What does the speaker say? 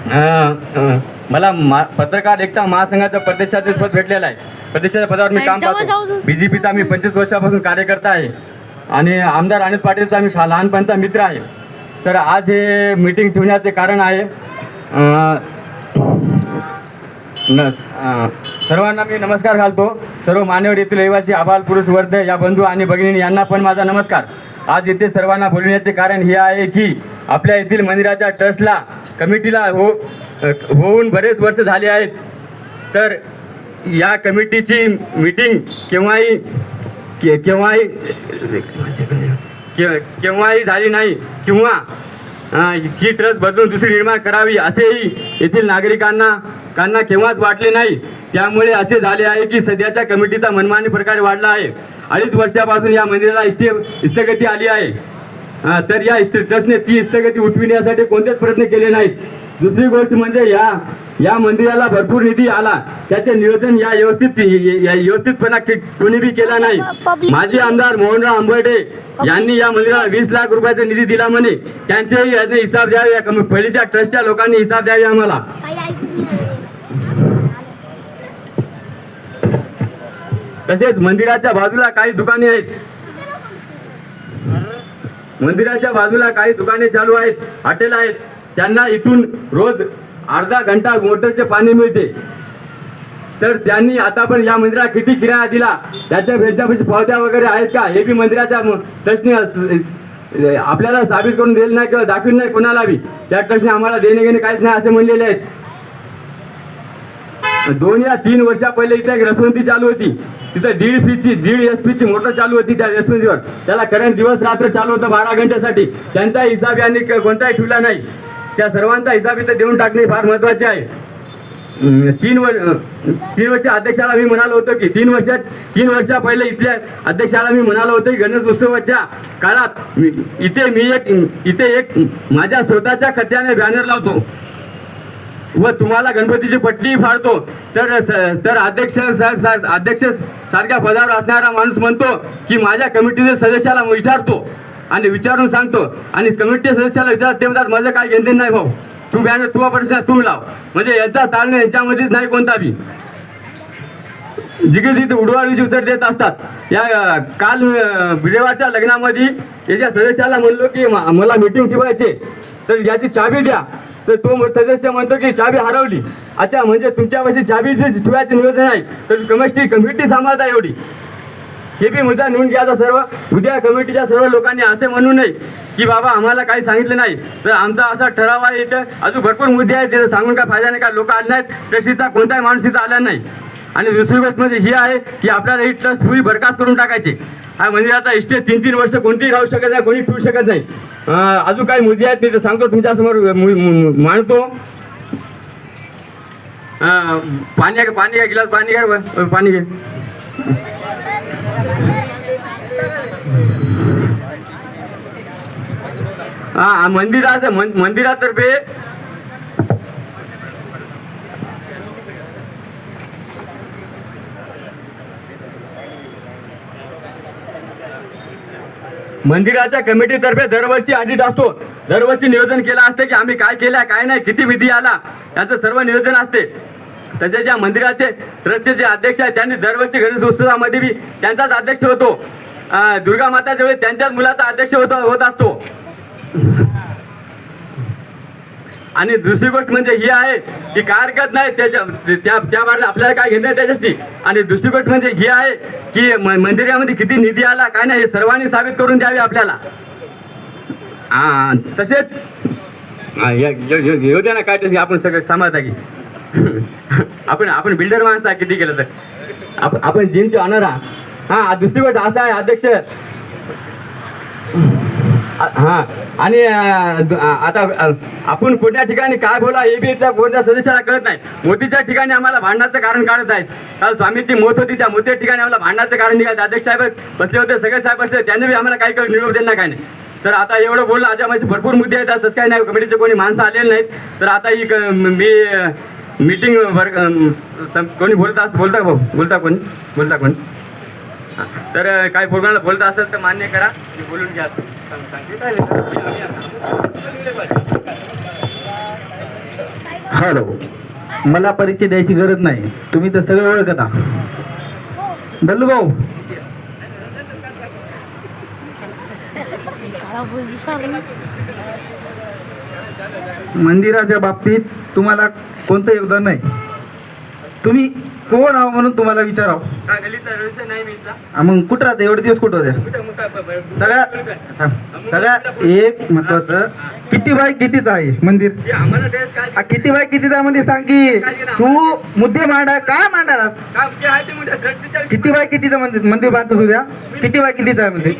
मला पत्रकार एकता महासंघाचं प्रदेशाध्यक्ष पद भेटलेलं आहे. प्रदेशाच्या पदावर मी काम करतो. BJPचा मी 25 वर्षापासून कार्यकर्ता आहे आणि आमदार अनिल पाटीलचा मी लहानपणचा मित्र आहे. तर आज हे मीटिंग ठेवण्याचे कारण आहे, सर्वांना मी नमस्कार घालतो. सर्व मान्यवर येथील रहिवासी, आबाल, पुरुष वर्ध या बंधू आणि भगिनी यांना पण माझा नमस्कार. आज येथे सर्वांना बोलवण्याचे कारण हे आहे की आपल्या येथील मंदिराच्या ट्रस्टला कमिटीला होऊन बरेच वर्ष झाले आहेत. तर या कमिटीची मीटिंग केव्हाही झाली नाही किंवा ही ट्रस्ट बदलून दुसरी निर्माण करावी असेही येथील नागरिकांना केव्हाच वाटले नाही. त्यामुळे असे झाले आहे की सध्याच्या कमिटीचा मनमानी प्रकारे वाढला आहे. 2.5 वर्षापासून या मंदिराला स्थगिती आली आहे. तर या ट्रस्टने ती स्थगिती उठविण्यासाठी कोणतेच प्रयत्न केले नाहीत. दुसरी गोष्ट म्हणजे या मंदिराला भरपूर निधी आला, त्याचे नियोजन व्यवस्थितपणा कोणी बी केला नाही. माजी आमदार मोहनराव आंबर्डे यांनी या मंदिराला 20 लाख रुपयाचा निधी दिला म्हणे. त्यांचेही याचे हिसाब द्यावे, या पहिलीच्या ट्रस्टच्या लोकांनी हिसाब द्यावे आम्हाला. तसेच मंदिराच्या बाजूला काही दुकाने आहेत. मंदिराच्या बाजूला काही दुकाने चालू आहेत, हॉटेल आहेत. त्यांना इथून रोज अर्धा घंटा मोटरचे पाणी मिळते. तर त्यांनी आता पण या मंदिराला किती किराया दिला, त्यांच्यापाशी पावत्या वगैरे आहेत का, हे बी मंदिराच्या ट्रस्टने आपल्याला साबित करून दिले नाही किंवा दाखवले नाही कोणाला बी. त्या ट्रस्टने आम्हाला देणे घेणे काहीच नाही असे म्हणलेले आहेत. 2 या 3 वर्षा पहिले इथे एक रसवंती चालू होती. तिथे 1.5 HP ची मोटर चालू होती. त्या रसवंतीवर त्याला करंट दिवस रात्र चालू होतं 12 घंट्यासाठी. त्यांचा हिसाब यांनी कोणताही ठेवला नाही. त्या सर्वांचा हिसाब इथे देऊन टाकणे फार महत्वाचे आहे. 3 वर्ष अध्यक्षाला मी म्हणालो होतो की 3 वर्षा पहिले इथल्या अध्यक्षाला मी म्हणालो होतो की गणेश उत्सवाच्या काळात इथे एक माझ्या स्वतःच्या खर्चाने बॅनर लावतो व तुम्हाला गणपतीची पट्टी फाडतो. तर अध्यक्ष सारख्या पदावर असणारा माणूस म्हणतो की माझ्या कमिटीच्या सदस्याला विचारतो आणि विचारून सांगतो. आणि कमिटीच्या सदस्याला विचारत ते म्हणतात माझं काय घेणं नाही भाऊ, तू बॅनर तू परिसर तू लाव. म्हणजे यांचा ताळणे यांच्यामध्येच नाही कोणता बी. जिकडे तिथे उडवाडीची उत्तर देत असतात. या काल बिडेवाच्या लग्नामध्ये याच्या सदस्याला म्हणलो की मला मीटिंग ठेवायचे, तर याची चाबी द्या. तर तो सदस्य म्हणतो की चाबी हरवली. अच्छा, म्हणजे तुमच्यापाशी चाबी जे ठेवायचे नियोजन आहे तर कमिटी सांभाळता एवढी. हे बी मुद्दा नोंद घ्यायचा सर्व. उद्या कमिटीच्या सर्व लोकांनी असे म्हणू नये की बाबा आम्हाला काही सांगितलं नाही. तर आमचा असा ठराव आहे. इथं अजून भरपूर मुद्दे आहेत, तिथं सांगून काय फायदा नाही. का लोक आले नाहीत, ट्रस्टीचा कोणताही माणूस इथं आला नाही. आणि दुसरी गोष्ट म्हणजे ही आहे की आपल्याला ही ट्रस्ट पुरी बरखास्त करून टाकायची. हा मंदिराचा इस्टेट 3-3 वर्ष कोणतीही राहू शकत नाही, कोणी ठेवू शकत नाही. अजून काही मुद्दे आहेत मी तर सांगतो तुमच्यासमोर मांडतो. पाणी घ्या, गिलास पाणी घे. मंदिरातर्फे मंदिराच्या कमिटीतर्फे दरवर्षी ऑडिट असतो. दरवर्षी नियोजन केलं असते की आम्ही काय केलं काय नाही, किती विधी आला, याचं सर्व नियोजन असते. तसेच या मंदिराचे ट्रस्टचे जे अध्यक्ष आहेत त्यांनी दरवर्षी गणेश उत्सवामध्ये बी त्यांचाच अध्यक्ष होतो. दुर्गा माताच्या वेळी त्यांच्याच मुलाचा अध्यक्ष होत असतो. आणि दुसरी गोष्ट म्हणजे ही आहे की काय हरकत नाही त्या बाबतीत आपल्याला काय घेणं त्याच्याशी. आणि दुसरी गोष्ट म्हणजे ही आहे की मंदिरामध्ये किती निधी आला काय नाही हे सर्वांनी साबित करून द्यावे आपल्याला. तसेच येऊ द्या ना काय तशी आपण सगळं सांभाळता की आपण बिल्डर माणसं किती केलं तर आपण जिमचे ऑनर हा. दुसरी गोष्ट असं आहे अध्यक्ष आणि आता आपण कोणत्या ठिकाणी काय बोला हे बी कोणत्या सदस्याला कळत नाही. मोतीच्या ठिकाणी आम्हाला भांडणाचं कारण काढत आहे. काल स्वामीची मोत होती, त्या मोतीच्या ठिकाणी आम्हाला भांडणाचं कारण निघायचं. अध्यक्ष साहेब बसले होते, सगळे साहेब बसले, त्यांनी बी आम्हाला काही निरोप दिला काय नाही. तर आता एवढं बोललं, आज माझी भरपूर मुद्दे आहेत, तसं काही नाही. कमिटीचे कोणी माणसं आलेले नाहीत. तर आता ही मी मीटिंग कोणी बोलता कोणी तर काय कोणाला बोलता असेल तर मान्य करा, बोलून घ्या. हॅलो, मला परिचय द्यायची गरज नाही, तुम्ही तर सगळं ओळखता. डल्लू भाऊ, मंदिराच्या बाबतीत तुम्हाला कोणतं योगदान नाही. तुम्ही कोण आहो म्हणून तुम्हाला विचाराव. मग कुठं राहते एवढे दिवस? कुठं होत्या? सगळ्यात एक महत्वाचं, किती बाय कितीच आहे मंदिर? किती बाय कितीच आहे मंदिर सांग की. तू मुद्दे मांडा, काय मांडालास? किती बाय कितीचं मंदिर बांधतो तुझ्या? किती बाय कितीच आहे मंदिर?